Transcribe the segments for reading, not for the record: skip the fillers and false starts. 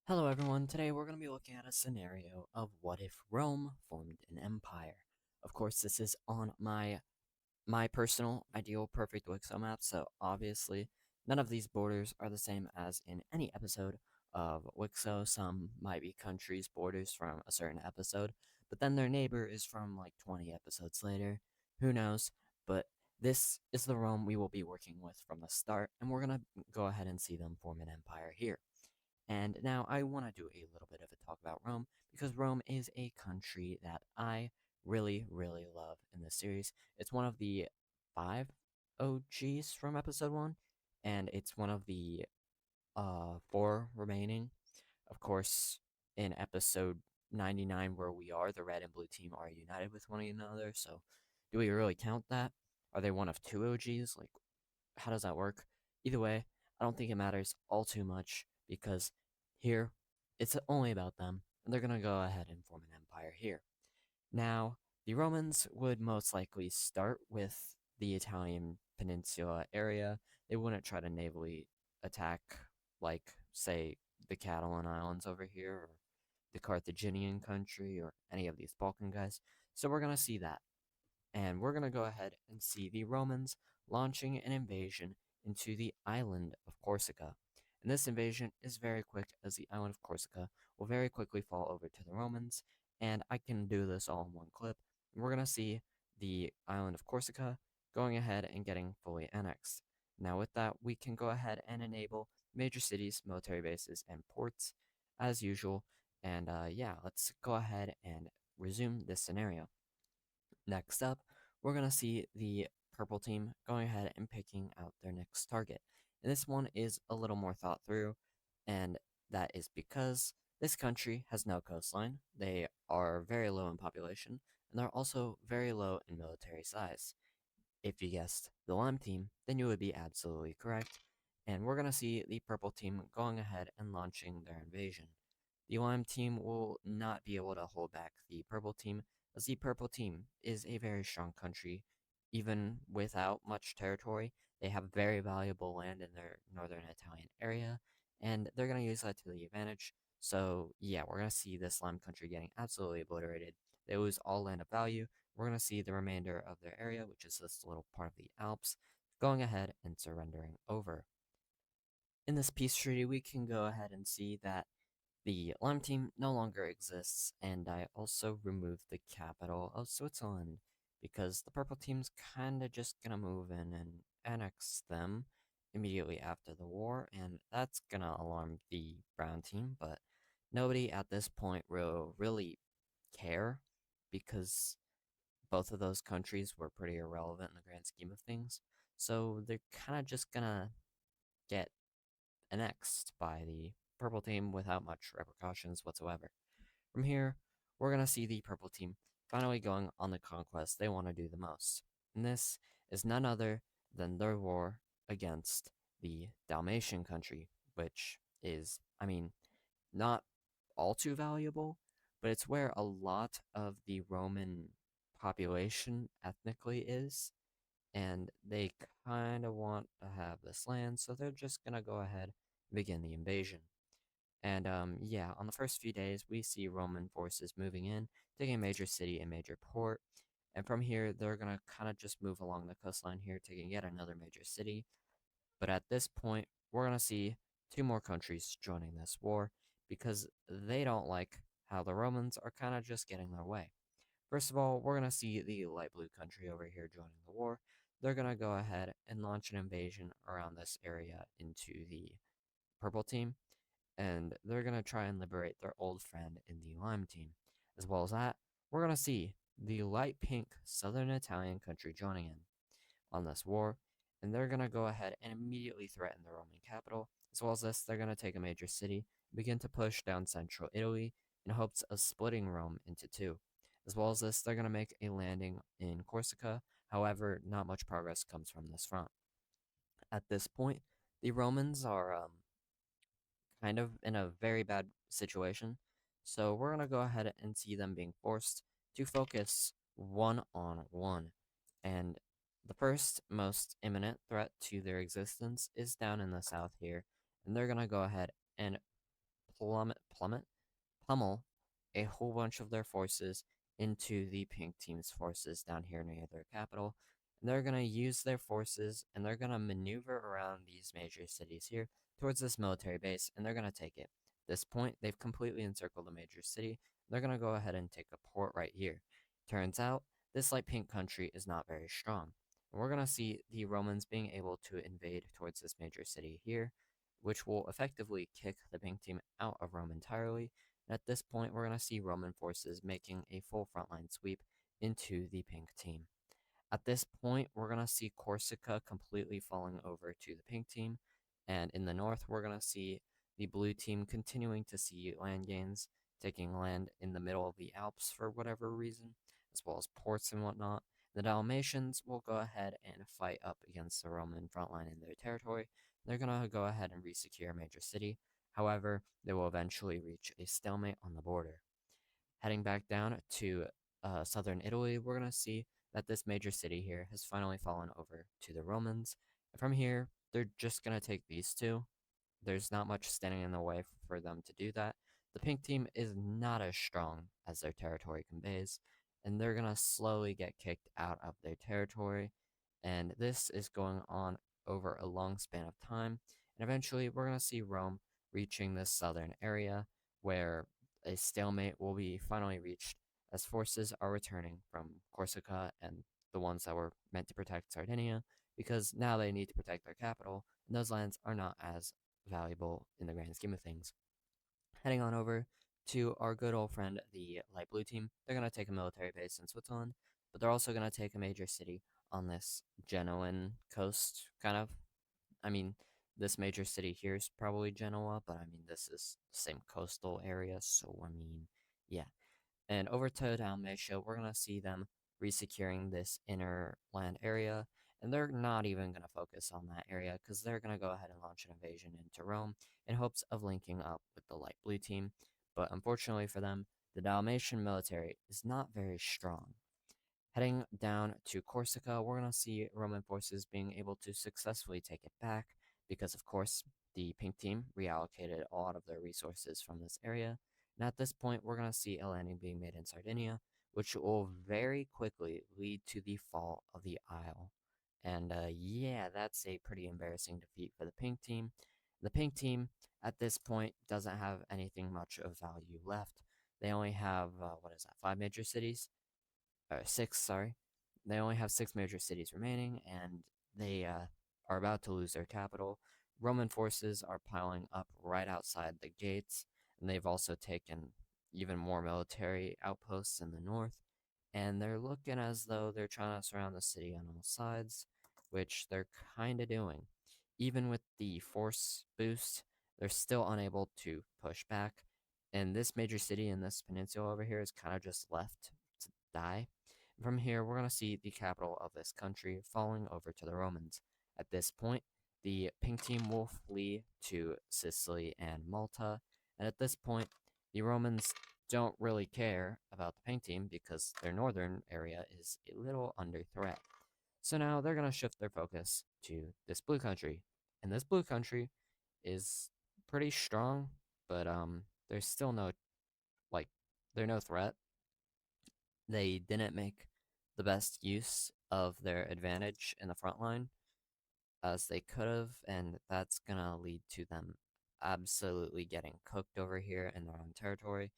Hello everyone, today we're going to be looking at a scenario of what if Rome formed an empire. Of course, this is on my personal ideal perfect WICSO map, so obviously none of these borders are the same as in any episode of WICSO. Some might be countries' borders from a certain episode, but then their neighbor is from like 20 episodes later. Who knows? But this is the Rome we will be working with from the start, and we're going to go ahead and see them form an empire here. And now I want to do a little bit of a talk about Rome because Rome is a country that I really, really love in this series. It's one of the 5 OGs from episode 1, and it's one of the 4 remaining. Of course, in episode 99, where we are, the red and blue team are united with one another. So, do we really count that? Are they one of 2 OGs? Like, how does that work? Either way, I don't think it matters all too much because here it's only about them, and they're gonna go ahead and form an empire here. Now, the Romans would most likely start with the Italian peninsula area. They wouldn't try to navally attack, like, say, the Catalan Islands over here, or the Carthaginian country, or any of these Balkan guys. So we're gonna see that. And we're going to go ahead and see the Romans launching an invasion into the island of Corsica. And this invasion is very quick, as the island of Corsica will very quickly fall over to the Romans, and I can do this all in one clip. And we're going to see the island of Corsica going ahead and getting fully annexed. Now with that, we can go ahead and enable major cities, military bases, and ports as usual. And yeah, let's go ahead and resume this scenario. Next up, we're going to see the purple team going ahead and picking out their next target. And this one is a little more thought through, and that is because this country has no coastline. They are very low in population, and they're also very low in military size. If you guessed the lime team, then you would be absolutely correct. And we're going to see the purple team going ahead and launching their invasion. The lime team will not be able to hold back the purple team, as the purple team is a very strong country. Even without much territory, they have very valuable land in their northern Italian area, and they're going to use that to the advantage. So, yeah, we're going to see this lime country getting absolutely obliterated. They lose all land of value. We're going to see the remainder of their area, which is this little part of the Alps, going ahead and surrendering over. In this peace treaty, we can go ahead and see that the Lime team no longer exists, and I also removed the capital of Switzerland because the purple team's kinda just gonna move in and annex them immediately after the war, and that's gonna alarm the brown team, but nobody at this point will really care because both of those countries were pretty irrelevant in the grand scheme of things. So they're kind of just gonna get annexed by the purple team without much repercussions whatsoever. From here, we're going to see the purple team finally going on the conquest they want to do the most. And this is none other than their war against the Dalmatian country, which is, I mean, not all too valuable, but it's where a lot of the Roman population ethnically is, and they kind of want to have this land, so they're just gonna go ahead and begin the invasion. And yeah, on the first few days, we see Roman forces moving in, taking a major city and major port, and from here, they're gonna kind of just move along the coastline here, taking yet another major city. But at this point, we're gonna see 2 more countries joining this war because they don't like how the Romans are kind of just getting their way. First of all, we're going to see the light blue country over here joining the war. They're going to go ahead and launch an invasion around this area into the purple team, and they're going to try and liberate their old friend in the lime team. As well as that, we're going to see the light pink southern Italian country joining in on this war, and they're going to go ahead and immediately threaten the Roman capital. As well as this, they're going to take a major city and begin to push down central Italy in hopes of splitting Rome into 2. As well as this, they're going to make a landing in Corsica. However, not much progress comes from this front. At this point, the Romans are kind of in a very bad situation, so we're going to go ahead and see them being forced to focus one on one. And the first most imminent threat to their existence is down in the south here, and they're going to go ahead and pummel a whole bunch of their forces into the pink team's forces down here near their capital. And they're going to use their forces and they're going to maneuver around these major cities here towards this military base, and they're going to take it. At this point, they've completely encircled the major city. They're going to go ahead and take a port right here. Turns out, this light pink country is not very strong. And we're going to see the Romans being able to invade towards this major city here, which will effectively kick the pink team out of Rome entirely. And at this point, we're going to see Roman forces making a full frontline sweep into the pink team. At this point, we're going to see Corsica completely falling over to the pink team. And in the north, we're going to see the blue team continuing to see land gains, taking land in the middle of the Alps for whatever reason, as well as ports and whatnot. The Dalmatians will go ahead and fight up against the Roman front line in their territory. They're going to go ahead and resecure a major city. However, they will eventually reach a stalemate on the border. Heading back down to southern Italy, we're going to see that this major city here has finally fallen over to the Romans. And from here, they're just going to take these two. There's not much standing in the way for them to do that. The pink team is not as strong as their territory conveys, and they're going to slowly get kicked out of their territory. And this is going on over a long span of time. And eventually, we're going to see Rome reaching this southern area where a stalemate will be finally reached as forces are returning from Corsica and the ones that were meant to protect Sardinia, because now they need to protect their capital, and those lands are not as valuable in the grand scheme of things. Heading on over to our good old friend, the light blue team, they're going to take a military base in Switzerland, but they're also going to take a major city on this Genoan coast, kind of. I mean, this major city here is probably Genoa, but I mean, this is the same coastal area, so I mean, yeah. And over to Dalmatia, we're going to see them resecuring this inner land area, and they're not even going to focus on that area because they're going to go ahead and launch an invasion into Rome in hopes of linking up with the light blue team. But unfortunately for them, the Dalmatian military is not very strong. Heading down to Corsica, we're going to see Roman forces being able to successfully take it back because, of course, the pink team reallocated a lot of their resources from this area. And at this point, we're going to see a landing being made in Sardinia, which will very quickly lead to the fall of the Isle. And yeah, that's a pretty embarrassing defeat for the pink team. The pink team, at this point, doesn't have anything much of value left. They only have, what is that, 5 major cities? Six, sorry. They only have 6 major cities remaining, and they are about to lose their capital. Roman forces are piling up right outside the gates, and they've also taken even more military outposts in the north. And they're looking as though they're trying to surround the city on all sides, which they're kind of doing. Even with the force boost, they're still unable to push back. And this major city in this peninsula over here is kind of just left to die. From here, we're going to see the capital of this country falling over to the Romans. At this point, the pink team will flee to Sicily and Malta. And at this point, the Romans don't really care about the pink team because their northern area is a little under threat. So now they're going to shift their focus to this blue country. And this blue country is pretty strong, but there's still no, like, they're no threat. They didn't make the best use of their advantage in the front line as they could have, and that's going to lead to them absolutely getting cooked over here in their own territory.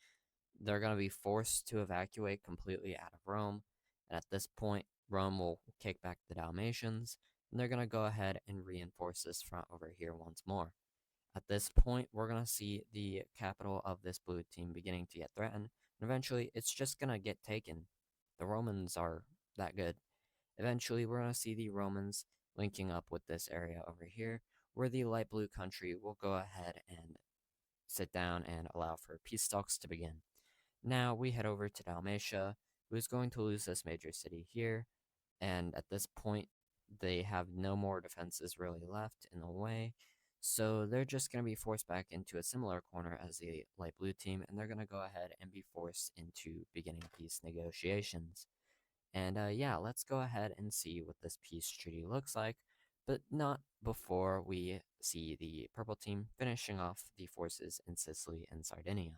They're going to be forced to evacuate completely out of Rome, and at this point, Rome will kick back the Dalmatians, and they're going to go ahead and reinforce this front over here once more. At this point, we're going to see the capital of this blue team beginning to get threatened, and eventually it's just going to get taken. The Romans are that good. Eventually, we're going to see the Romans linking up with this area over here, where the light blue country will go ahead and sit down and allow for peace talks to begin. Now we head over to Dalmatia, who is going to lose this major city here, and at this point, they have no more defenses really left in the way, so they're just going to be forced back into a similar corner as the light blue team, and they're going to go ahead and be forced into beginning peace negotiations. And yeah, let's go ahead and see what this peace treaty looks like. but not before we see the purple team finishing off the forces in Sicily and Sardinia.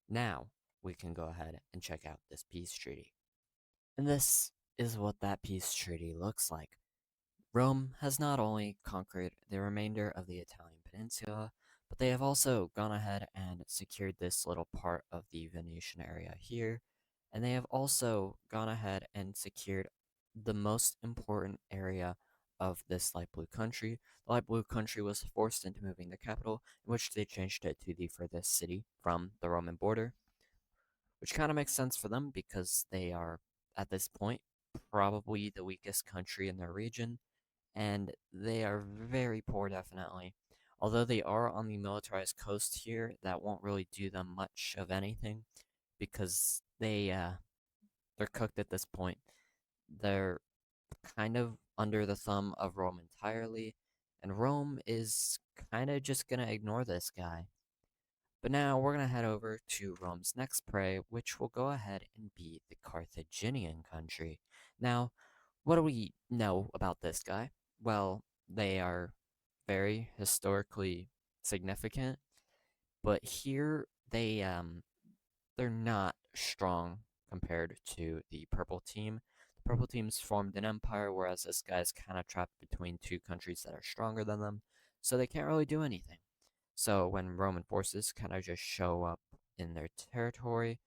Now, we can go ahead and check out this peace treaty. And this is what that peace treaty looks like. Rome has not only conquered the remainder of the Italian peninsula, but they have also gone ahead and secured this little part of the Venetian area here, and they have also gone ahead and secured the most important area of this light blue country. The light blue country was forced into moving the capital, in which they changed it to the furthest city from the Roman border, which kind of makes sense for them because they are, at this point, probably the weakest country in their region, and they are very poor, definitely. Although they are on the militarized coast here, that won't really do them much of anything because they're cooked at this point. They're kind of under the thumb of Rome entirely, and Rome is kind of just gonna ignore this guy. But now we're gonna head over to Rome's next prey, which will go ahead and be the Carthaginian country. Now, what do we know about this guy? Well, they are very historically significant, but here they're not strong compared to the purple team. The purple team's formed an empire, whereas this guy's kind of trapped between two countries that are stronger than them, so they can't really do anything. So when Roman forces kind of just show up in their territory,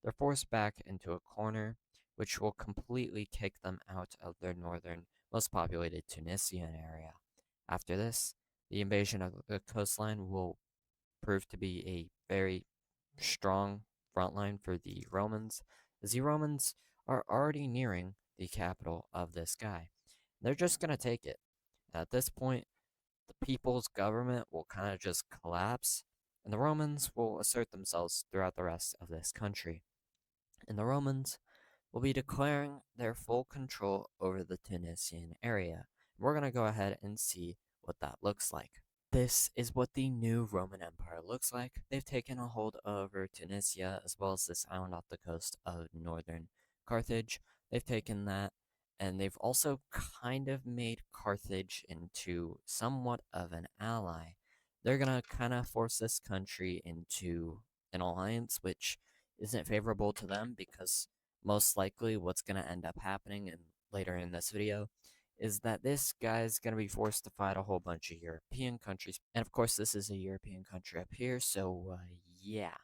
they're forced back into a corner, which will completely kick them out of their northern, most populated Tunisian area. After this, the invasion of the coastline will prove to be a very strong front line for the Romans, as the Romans are already nearing the capital of this guy. They're just going to take it. At this point, the people's government will kind of just collapse, and the Romans will assert themselves throughout the rest of this country. And the Romans will be declaring their full control over the Tunisian area. We're going to go ahead and see what that looks like. This is what the new Roman Empire looks like. They've taken a hold over Tunisia as well as this island off the coast of northern Carthage. They've taken that, and they've also kind of made Carthage into somewhat of an ally. They're gonna kind of force this country into an alliance, which isn't favorable to them because most likely what's gonna end up happening and later in this video is that this guy's going to be forced to fight a whole bunch of European countries. And of course, this is a European country up here, so yeah.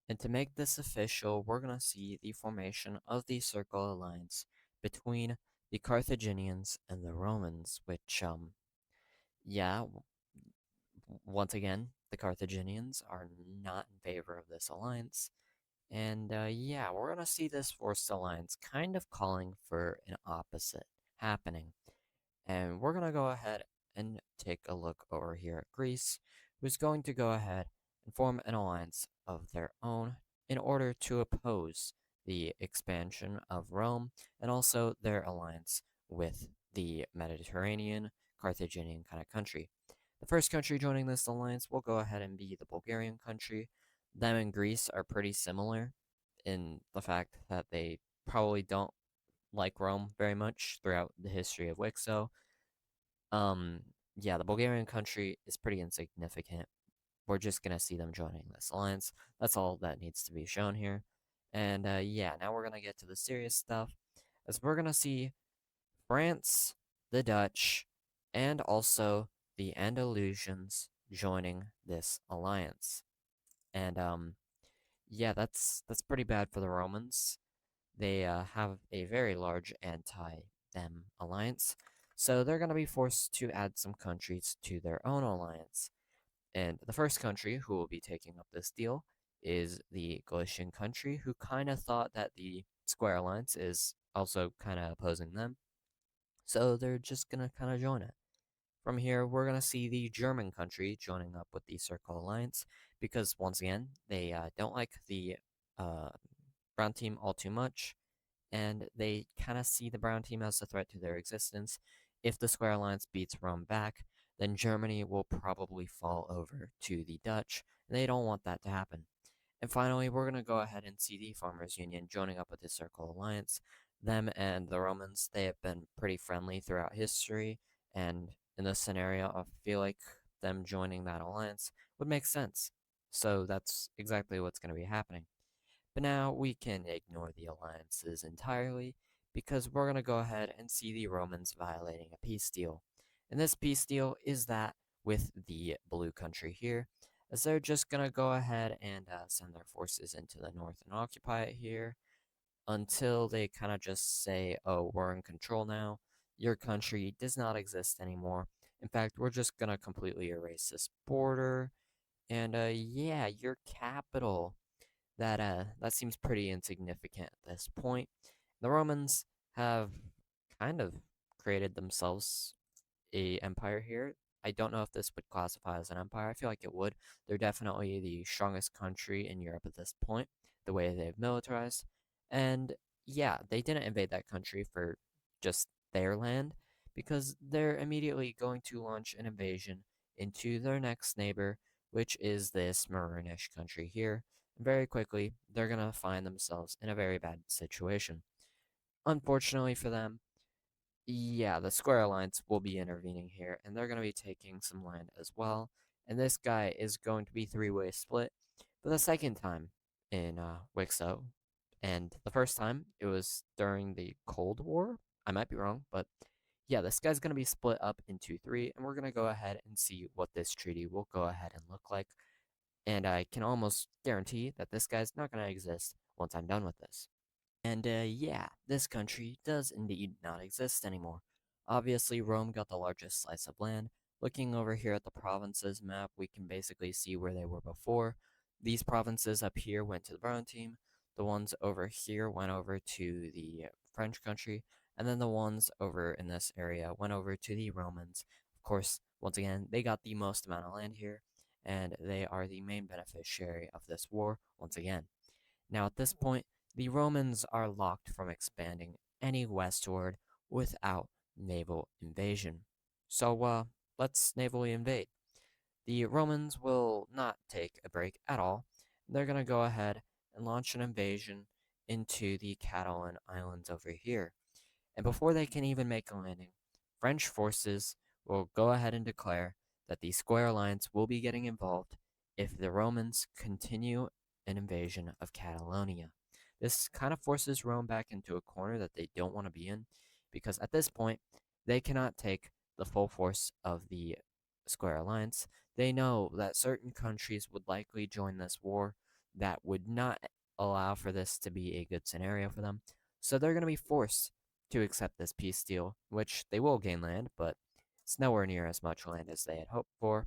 And to make this official, we're going to see the formation of the Circle Alliance between the Carthaginians and the Romans, which, yeah, once again, the Carthaginians are not in favor of this alliance. And yeah, we're going to see this forced alliance kind of calling for an opposite happening. And we're going to go ahead and take a look over here at Greece, who's going to go ahead and form an alliance of their own in order to oppose the expansion of Rome and also their alliance with the Mediterranean, Carthaginian kind of country. The first country joining this alliance will go ahead and be the Bulgarian country. Them and Greece are pretty similar in the fact that they probably don't like Rome very much throughout the history of WICSO. Um, yeah, the Bulgarian country is pretty insignificant. We're just gonna see them joining this alliance. That's all that needs to be shown here. And yeah, now we're gonna get to the serious stuff, as we're gonna see France, the Dutch, and also the Andalusians joining this alliance. And yeah, that's pretty bad for the Romans. They have a very large anti-them alliance, so they're going to be forced to add some countries to their own alliance. And the first country who will be taking up this deal is the Galician country, who kind of thought that the Square Alliance is also kind of opposing them, so they're just going to kind of join it. From here, we're going to see the German country joining up with the Circle Alliance, because once again, they don't like the uh, brown team all too much, and they kind of see the brown team as a threat to their existence. If the Square Alliance beats Rome back, then Germany will probably fall over to the Dutch, and they don't want that to happen. And finally, we're going to go ahead and see the Farmers Union joining up with the Circle Alliance. Them and the Romans, they have been pretty friendly throughout history, And in this scenario, I feel like them joining that alliance would make sense. So that's exactly what's going to be happening. But now we can ignore the alliances entirely because we're going to go ahead and see the Romans violating a peace deal. And this peace deal is that with the blue country here, as they're just going to go ahead and send their forces into the north and occupy it here until they kind of just say, oh, we're in control now. Your country does not exist anymore. In fact, we're just going to completely erase this border. And yeah, your capital that seems pretty insignificant at this point. The Romans have kind of created themselves a empire here. I don't know if this would classify as an empire. I feel like it would. They're definitely the strongest country in Europe at this point, the way they've militarized. And yeah, they didn't invade that country for just their land because they're immediately going to launch an invasion into their next neighbor, which is this Maroonish country here. And very quickly, they're going to find themselves in a very bad situation. Unfortunately for them, yeah, the Square Alliance will be intervening here, and they're going to be taking some land as well. And this guy is going to be three-way split for the second time in WICSO. And the first time, it was during the Cold War. I might be wrong, but yeah, this guy's going to be split up into three, and we're going to go ahead and see what this treaty will go ahead and look like. And I can almost guarantee that this guy's not going to exist once I'm done with this. And yeah, this country does indeed not exist anymore. Obviously, Rome got the largest slice of land. Looking over here at the provinces map, we can basically see where they were before. These provinces up here went to the Brown team. The ones over here went over to the French country. And then the ones over in this area went over to the Romans. Of course, once again, they got the most amount of land here. And they are the main beneficiary of this war once again. Now, at this point, the Romans are locked from expanding any westward without naval invasion. So, let's navally invade. The Romans will not take a break at all. They're going to go ahead and launch an invasion into the Catalan islands over here. And before they can even make a landing, French forces will go ahead and declare that the Square Alliance will be getting involved if the Romans continue an invasion of Catalonia. This kind of forces Rome back into a corner that they don't want to be in, because at this point, they cannot take the full force of the Square Alliance. They know that certain countries would likely join this war that would not allow for this to be a good scenario for them. So they're going to be forced to accept this peace deal, which they will gain land, but it's nowhere near as much land as they had hoped for.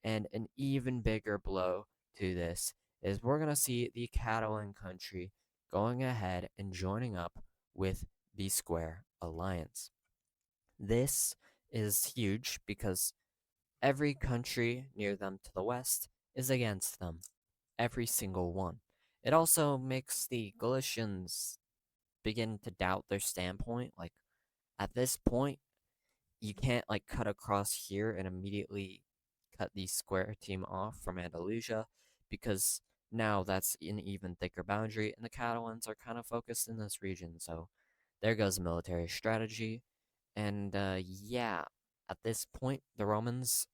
And an even bigger blow to this is we're going to see the Catalan country going ahead and joining up with the Square Alliance. This is huge because every country near them to the west is against them. Every single one. It also makes the Galicians begin to doubt their standpoint. Like, at this point, you can't, like, cut across here and immediately cut the Square team off from Andalusia because now that's an even thicker boundary, and the Catalans are kind of focused in this region. So there goes military strategy. And yeah, at this point, the Romans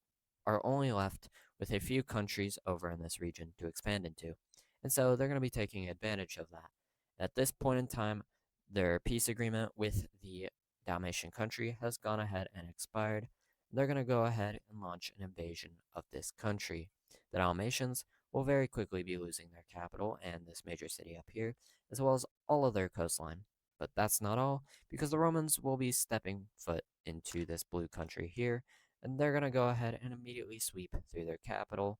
are only left with a few countries over in this region to expand into. And so they're going to be taking advantage of that. At this point in time, their peace agreement with the Dalmatian country has gone ahead and expired. They're going to go ahead and launch an invasion of this country. The Dalmatians will very quickly be losing their capital and this major city up here, as well as all of their coastline. But that's not all, because the Romans will be stepping foot into this blue country here, and they're going to go ahead and immediately sweep through their capital.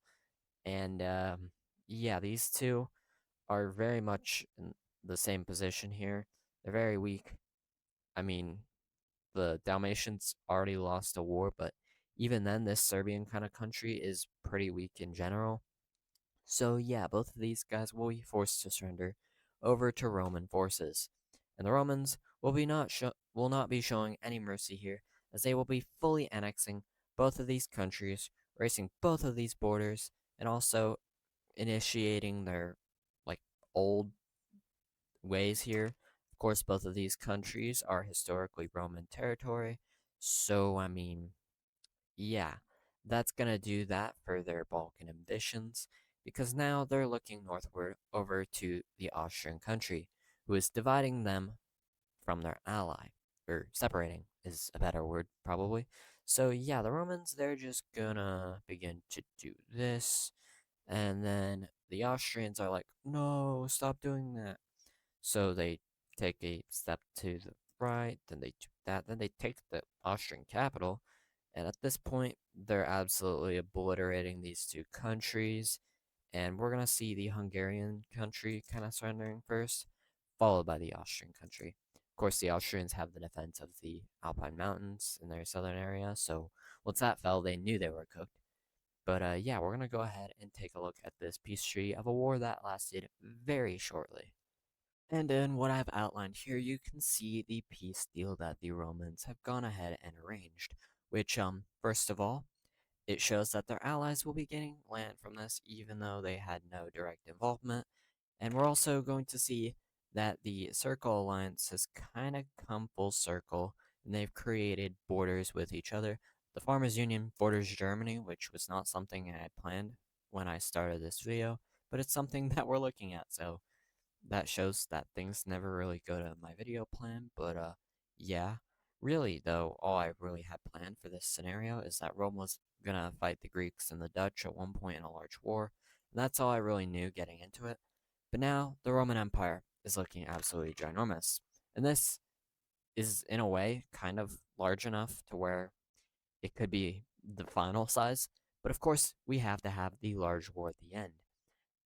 And yeah, these two are very much in the same position here. They're very weak. I mean, the Dalmatians already lost a war, but even then, this Serbian kind of country is pretty weak in general. So yeah, both of these guys will be forced to surrender over to Roman forces, and the Romans will not be showing any mercy here, as they will be fully annexing both of these countries, erasing both of these borders, and also initiating their like old ways here. Of course, both of these countries are historically Roman territory, so I mean, yeah, that's gonna do that for their Balkan ambitions, because now they're looking northward over to the Austrian country, who is dividing them from their ally, or separating is a better word, probably. So, yeah, the Romans, they're just gonna begin to do this, and then the Austrians are like, no, stop doing that. So they take a step to the right, then they do that, then they take the Austrian capital, and at this point, they're absolutely obliterating these two countries, and we're gonna see the Hungarian country kind of surrendering first, followed by the Austrian country. Of course, the Austrians have the defense of the Alpine Mountains in their southern area, so once that fell, they knew they were cooked. But yeah, we're gonna go ahead and take a look at this peace treaty of a war that lasted very shortly. And in what I've outlined here, you can see the peace deal that the Romans have gone ahead and arranged, which, first of all, it shows that their allies will be getting land from this, even though they had no direct involvement. And we're also going to see that the Circle Alliance has kind of come full circle, and they've created borders with each other. The Farmers Union borders Germany, which was not something I had planned when I started this video, but it's something that we're looking at, so that shows that things never really go to my video plan. But yeah, really though, all I really had planned for this scenario is that Rome was gonna fight the Greeks and the Dutch at one point in a large war, and that's all I really knew getting into it. But now the Roman Empire is looking absolutely ginormous, and this is in a way kind of large enough to where it could be the final size. But of course, we have to have the large war at the end,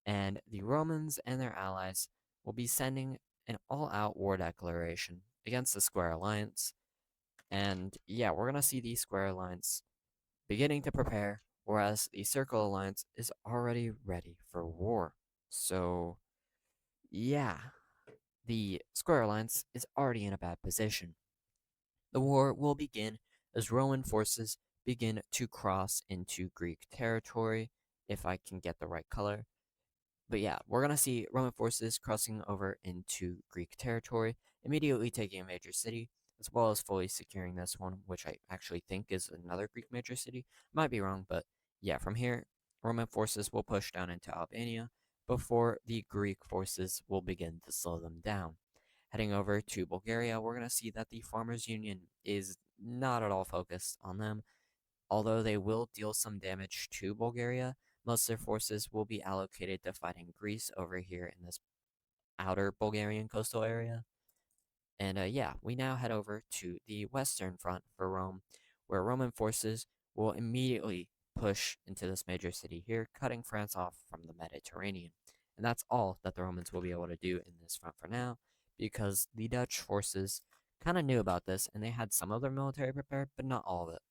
and the Romans and their allies will be sending an all-out war declaration against the Square Alliance. And yeah, we're gonna see the Square Alliance beginning to prepare, whereas the Circle Alliance is already ready for war. So yeah, the Square Alliance is already in a bad position. The war will begin as Roman forces begin to cross into Greek territory, if I can get the right color. But yeah, we're gonna see Roman forces crossing over into Greek territory, immediately taking a major city, as well as fully securing this one, which I actually think is another Greek major city. Might be wrong, but yeah, from here, Roman forces will push down into Albania before the Greek forces will begin to slow them down. Heading over to Bulgaria, we're gonna see that the Farmers Union is not at all focused on them. Although they will deal some damage to Bulgaria, most of their forces will be allocated to fighting Greece over here in this outer Bulgarian coastal area. And yeah, we now head over to the Western Front for Rome, where Roman forces will immediately push into this major city here, cutting France off from the Mediterranean. And that's all that the Romans will be able to do in this front for now, because the Dutch forces kind of knew about this, and they had some of their military prepared, but not all of it.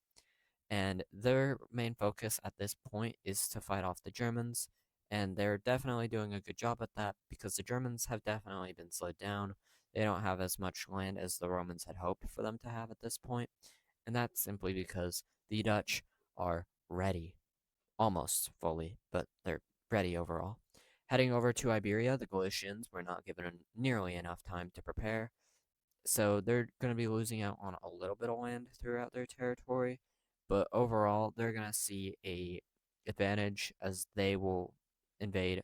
And their main focus at this point is to fight off the Germans, and they're definitely doing a good job at that because the Germans have definitely been slowed down. They don't have as much land as the Romans had hoped for them to have at this point, and that's simply because the Dutch are ready, almost fully, but they're ready overall. Heading over to Iberia, the Galicians were not given nearly enough time to prepare, so they're going to be losing out on a little bit of land throughout their territory, but overall they're going to see a advantage as they will invade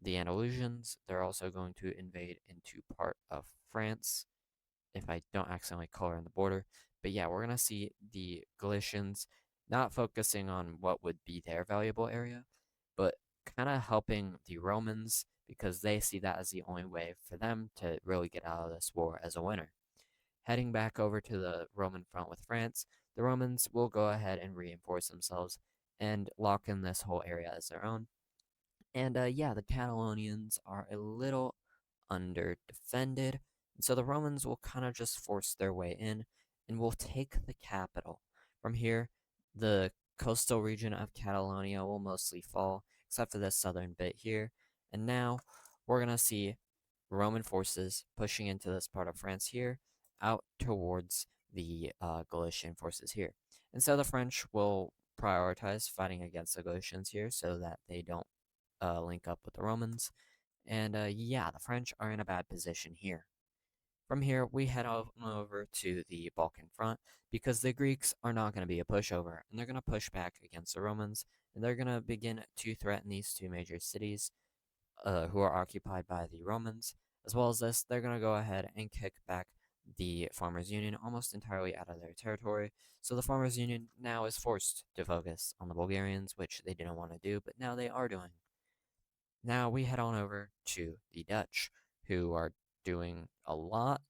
the Andalusians. They're also going to invade into part of France if I don't accidentally color in the border. But yeah, we're going to see the Galicians not focusing on what would be their valuable area, but kind of helping the Romans because they see that as the only way for them to really get out of this war as a winner. Heading back over to the Roman front with France, the Romans will go ahead and reinforce themselves and lock in this whole area as their own. And yeah, the Catalonians are a little under defended, and so the Romans will kind of just force their way in and will take the capital. From here, the coastal region of Catalonia will mostly fall, except for this southern bit here. And now we're gonna see Roman forces pushing into this part of France here, out towards the Galician forces here. And so the French will prioritize fighting against the Galicians here so that they don't link up with the Romans. And yeah, the French are in a bad position here. From here, we head over to the Balkan front because the Greeks are not going to be a pushover, and they're going to push back against the Romans, and they're going to begin to threaten these two major cities who are occupied by the Romans. As well as this, they're going to go ahead and kick back the Farmers Union almost entirely out of their territory. So the Farmers Union now is forced to focus on the Bulgarians, which they didn't want to do, but now they are doing. Now we head on over to the Dutch, who are doing a lot,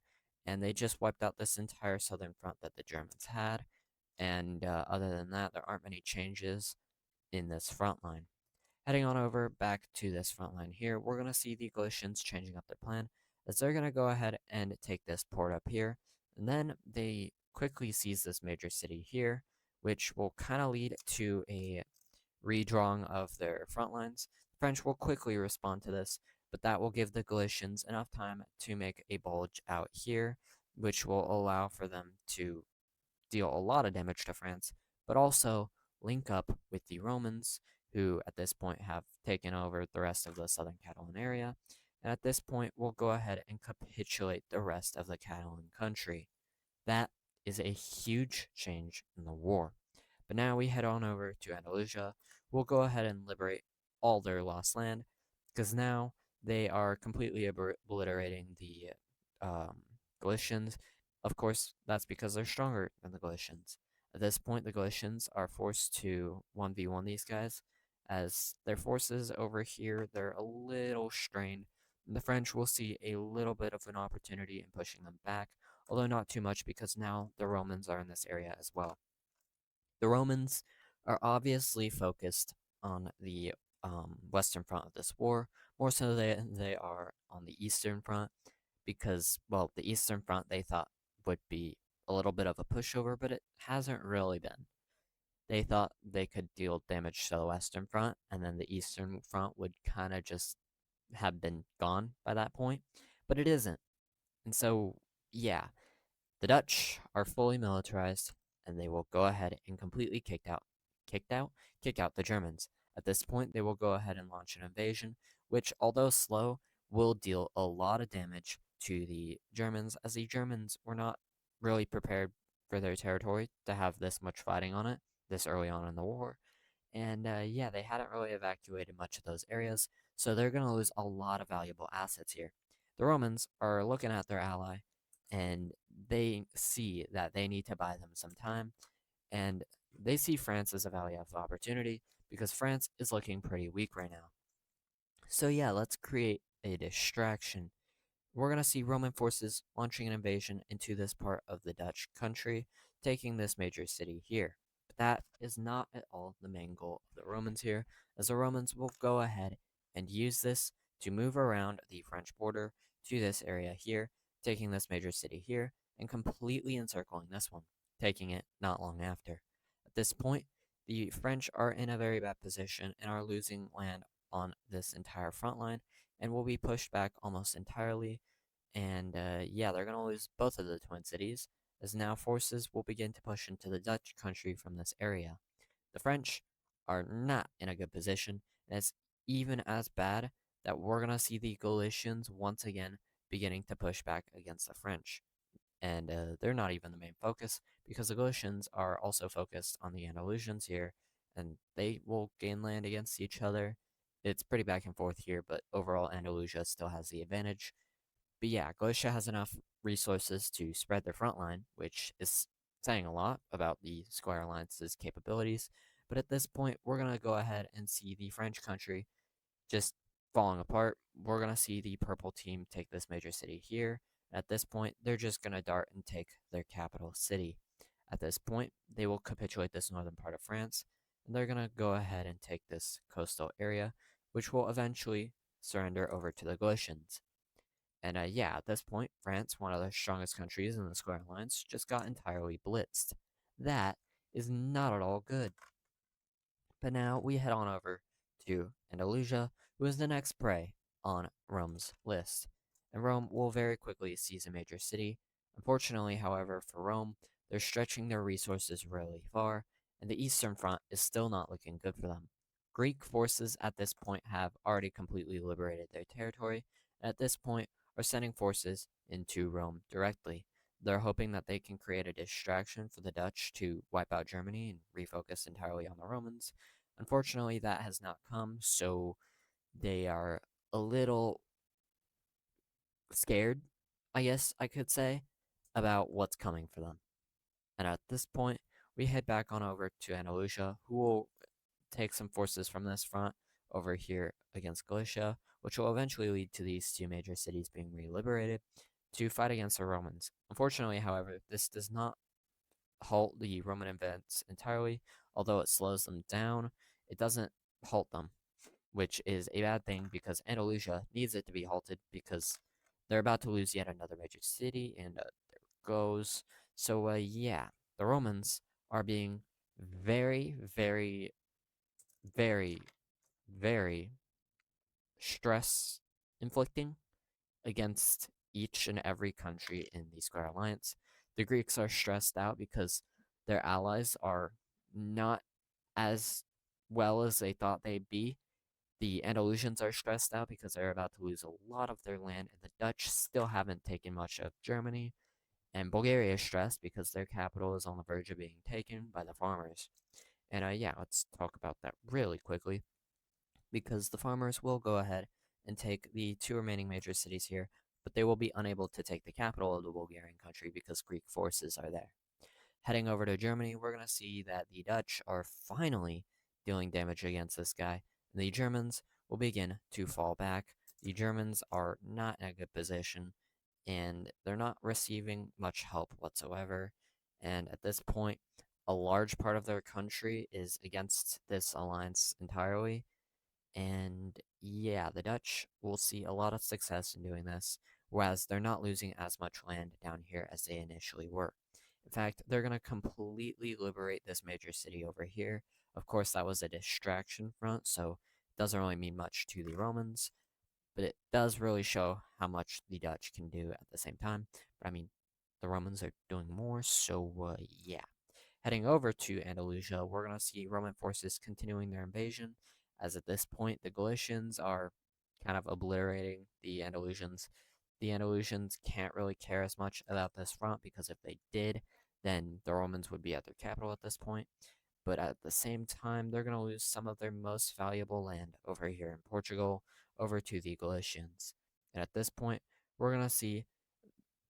and they just wiped out this entire southern front that the Germans had. And other than that, there aren't many changes in this front line. Heading on over back to this front line here, we're going to see the Galicians changing up their plan, as they're going to go ahead and take this port up here, and then they quickly seize this major city here, which will kind of lead to a redrawing of their front lines. The French will quickly respond to this, but that will give the Galicians enough time to make a bulge out here, which will allow for them to deal a lot of damage to France, but also link up with the Romans, who at this point have taken over the rest of the southern Catalan area, and at this point will go ahead and capitulate the rest of the Catalan country. That is a huge change in the war. But now we head on over to Andalusia. We'll go ahead and liberate all their lost land, because now they are completely obliterating the Galicians. Of course, that's because they're stronger than the Galicians. At this point, the Galicians are forced to 1v1 these guys, as their forces over here, they're a little strained. The French will see a little bit of an opportunity in pushing them back, although not too much because now the Romans are in this area as well. The Romans are obviously focused on the western front of this war, more so than they are on the eastern front, because, well, the eastern front they thought would be a little bit of a pushover, but it hasn't really been. They thought they could deal damage to the western front, and then the eastern front would kind of just have been gone by that point, but it isn't. And so, yeah, the Dutch are fully militarized, and they will go ahead and completely kick out the Germans. At this point, they will go ahead and launch an invasion, which, although slow, will deal a lot of damage to the Germans, as the Germans were not really prepared for their territory to have this much fighting on it this early on in the war. And yeah, they hadn't really evacuated much of those areas, so they're going to lose a lot of valuable assets here. The Romans are looking at their ally, and they see that they need to buy them some time, and they see France as a valuable opportunity because France is looking pretty weak right now. So yeah, let's create a distraction. We're going to see Roman forces launching an invasion into this part of the Dutch country, taking this major city here. But that is not at all the main goal of the Romans here, as the Romans will go ahead and use this to move around the French border to this area here, taking this major city here, and completely encircling this one, taking it not long after. At this point, the French are in a very bad position and are losing land on this entire front line, and will be pushed back almost entirely. And yeah, they're going to lose both of the Twin Cities, as now forces will begin to push into the Dutch country from this area. The French are not in a good position, and it's even as bad that we're going to see the Galicians once again beginning to push back against the French. And they're not even the main focus, because the Galicians are also focused on the Andalusians here, and they will gain land against each other. It's pretty back and forth here, but overall Andalusia still has the advantage. But yeah, Galicia has enough resources to spread their front line, which is saying a lot about the Square Alliance's capabilities. But at this point, we're going to go ahead and see the French country just falling apart. We're going to see the purple team take this major city here. At this point, they're just going to dart and take their capital city. At this point, they will capitulate this northern part of France, and they're going to go ahead and take this coastal area, which will eventually surrender over to the Galicians. And yeah, at this point, France, one of the strongest countries in the Square Alliance, just got entirely blitzed. That is not at all good. But now we head on over to Andalusia, who is the next prey on Rome's list. And Rome will very quickly seize a major city. Unfortunately, however, for Rome, they're stretching their resources really far, and the Eastern Front is still not looking good for them. Greek forces at this point have already completely liberated their territory, At this point, are sending forces into Rome directly. They're hoping that they can create a distraction for the Dutch to wipe out Germany and refocus entirely on the Romans. Unfortunately, that has not come, so they are a little scared, I guess I could say, about what's coming for them. And at this point, we head back on over to Andalusia, who will take some forces from this front over here against Galicia, which will eventually lead to these two major cities being re-liberated to fight against the Romans. Unfortunately, however, this does not halt the Roman advance entirely, although it slows them down. It doesn't halt them, which is a bad thing because Andalusia needs it to be halted because they're about to lose yet another major city, and there it goes. So, yeah, the Romans are being very, very, very, very stress inflicting against each and every country in the Square Alliance. The Greeks are stressed out because their allies are not as well as they thought they'd be. The Andalusians are stressed out because they're about to lose a lot of their land, and the Dutch still haven't taken much of Germany. And Bulgaria is stressed because their capital is on the verge of being taken by the farmers. And yeah, let's talk about that really quickly because the farmers will go ahead and take the two remaining major cities here, but they will be unable to take the capital of the Bulgarian country because Greek forces are there. Heading over to Germany, we're going to see that the Dutch are finally dealing damage against this guy, and the Germans will begin to fall back. The Germans are not in a good position, and they're not receiving much help whatsoever. And at this point, a large part of their country is against this alliance entirely, and yeah, the Dutch will see a lot of success in doing this, whereas they're not losing as much land down here as they initially were. In fact, they're going to completely liberate this major city over here. Of course, that was a distraction front, so it doesn't really mean much to the Romans, but it does really show how much the Dutch can do at the same time. But I mean, the Romans are doing more, so yeah. Heading over to Andalusia, we're going to see Roman forces continuing their invasion, as at this point the Galicians are kind of obliterating the Andalusians. The Andalusians can't really care as much about this front because if they did, then the Romans would be at their capital at this point. But at the same time, they're going to lose some of their most valuable land over here in Portugal over to the Galicians. And at this point, we're going to see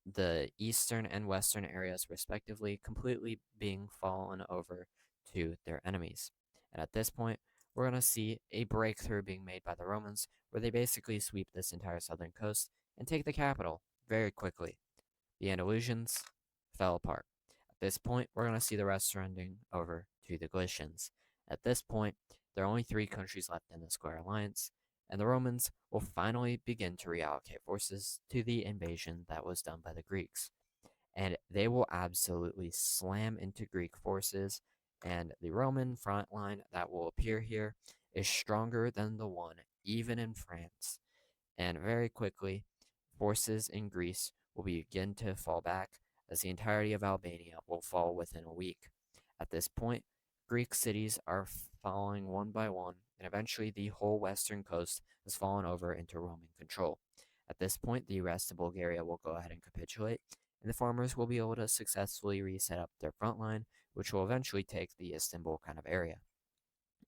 the eastern and western areas, respectively, completely being fallen over to their enemies. And at this point, we're going to see a breakthrough being made by the Romans, where they basically sweep this entire southern coast and take the capital very quickly. The Andalusians fell apart. At this point, we're going to see the rest surrendering over to the Galicians. At this point, there are only three countries left in the Square Alliance, and the Romans will finally begin to reallocate forces to the invasion that was done by the Greeks. And they will absolutely slam into Greek forces, and the Roman front line that will appear here is stronger than the one even in France. And very quickly, forces in Greece will begin to fall back as the entirety of Albania will fall within a week. At this point, Greek cities are falling one by one, and eventually the whole western coast has fallen over into Roman control. At this point, the rest of Bulgaria will go ahead and capitulate, and the farmers will be able to successfully reset up their front line, which will eventually take the Istanbul kind of area.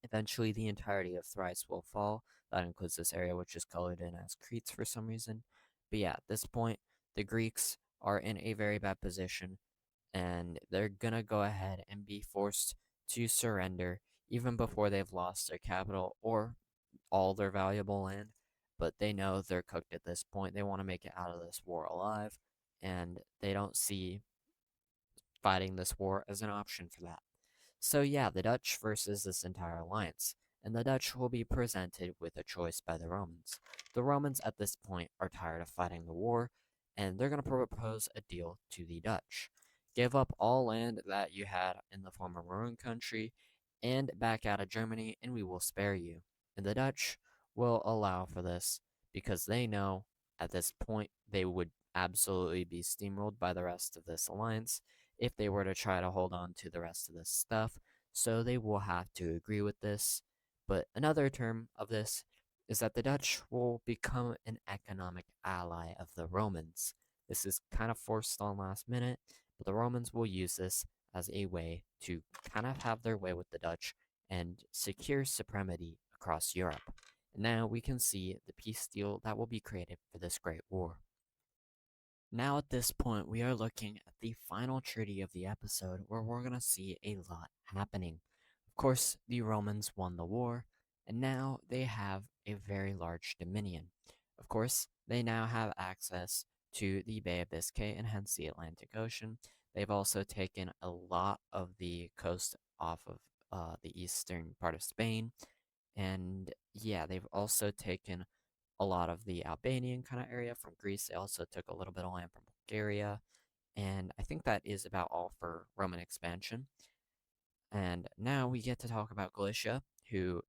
Eventually, the entirety of Thrice will fall. That includes this area, which is colored in as Crete for some reason. But yeah, at this point, the Greeks are in a very bad position, and they're gonna go ahead and be forced to surrender even before they've lost their capital or all their valuable land. But they know they're cooked at this point. They want to make it out of this war alive, and they don't see fighting this war as an option for that. So yeah, the Dutch versus this entire alliance, and the Dutch will be presented with a choice by the Romans. The Romans at this point are tired of fighting the war, and they're going to propose a deal to the Dutch. Give up all land that you had in the former Maroon country and back out of Germany, and we will spare you. And the Dutch will allow for this because they know at this point they would absolutely be steamrolled by the rest of this alliance if they were to try to hold on to the rest of this stuff, so they will have to agree with this. But another term of this is that the Dutch will become an economic ally of the Romans. This is kind of forced on last minute, but the Romans will use this as a way to kind of have their way with the Dutch and secure supremacy across Europe. And now we can see the peace deal that will be created for this great war. Now, at this point, we are looking at the final treaty of the episode where we're going to see a lot happening. Of course, the Romans won the war, and now they have a very large dominion. Of course, they now have access to the Bay of Biscay and hence the Atlantic Ocean. They've also taken a lot of the coast off of the eastern part of Spain, and yeah, they've also taken a lot of the Albanian kind of area from Greece. They also took a little bit of land from Bulgaria, and I think that is about all for Roman expansion. And now we get to talk about Galicia, who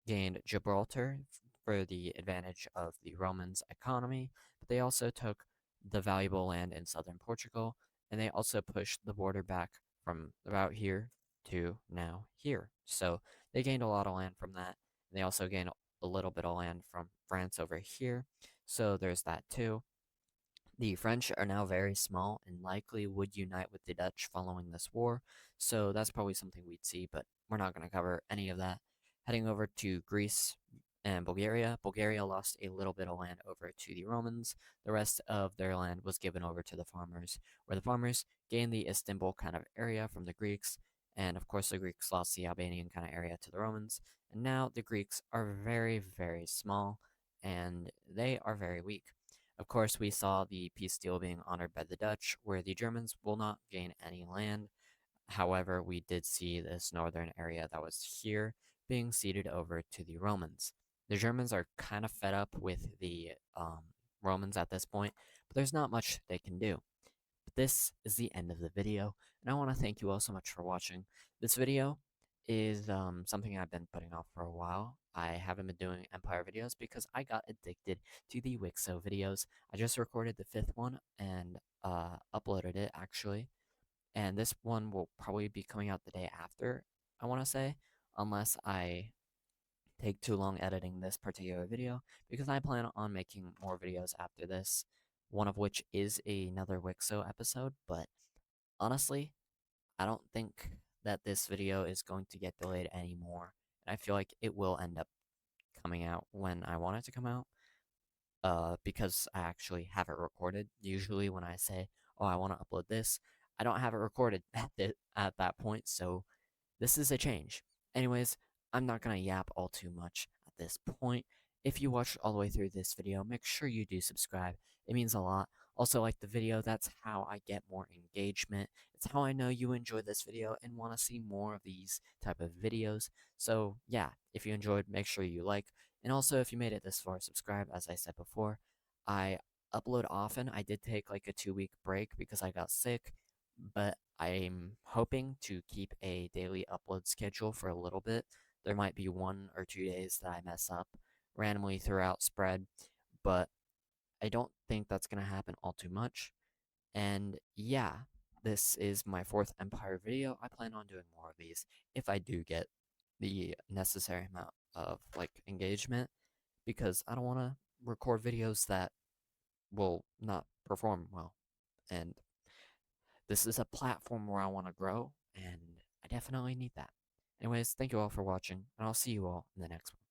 gained Gibraltar for the advantage of the Romans' economy, but they also took the valuable land in southern Portugal, and they also pushed the border back from about here to now here. So they gained a lot of land from that. And they also gained a little bit of land from France over here. So there's that too. The French are now very small and likely would unite with the Dutch following this war, so that's probably something we'd see, but we're not going to cover any of that. Heading over to Greece and Bulgaria, Bulgaria lost a little bit of land over to the Romans. The rest of their land was given over to the farmers, where the farmers gained the Istanbul kind of area from the Greeks, and of course the Greeks lost the Albanian kind of area to the Romans, and now the Greeks are very, very small, and they are very weak. Of course, we saw the peace deal being honored by the Dutch, where the Germans will not gain any land. However, we did see this northern area that was here being ceded over to the Romans. The Germans are kind of fed up with the Romans at this point, but there's not much they can do. But this is the end of the video, and I want to thank you all so much for watching. This video is something I've been putting off for a while. I haven't been doing Empire videos because I got addicted to the WICSO videos. I just recorded the 5th one and uploaded it actually, and this one will probably be coming out the day after, I want to say, unless I take too long editing this particular video, because I plan on making more videos after this, one of which is another WICSO episode, but honestly, I don't think that this video is going to get delayed anymore, and I feel like it will end up coming out when I want it to come out, because I actually have it recorded. Usually when I say, oh, I want to upload this, I don't have it recorded at that point, so this is a change. Anyways, I'm not gonna yap all too much at this point. If you watched all the way through this video, make sure you do subscribe. It means a lot. Also, like the video, that's how I get more engagement. It's how I know you enjoyed this video and want to see more of these type of videos. So yeah, if you enjoyed, make sure you like. And also, if you made it this far, subscribe. As I said before, I upload often. I did take like a 2-week break because I got sick, but I'm hoping to keep a daily upload schedule for a little bit. There might be 1 or 2 days that I mess up randomly throughout spread, but I don't think that's going to happen all too much. And yeah, this is my 4th Empire video. I plan on doing more of these if I do get the necessary amount of like engagement, because I don't want to record videos that will not perform well. And this is a platform where I want to grow, and I definitely need that. Anyways, thank you all for watching, and I'll see you all in the next one.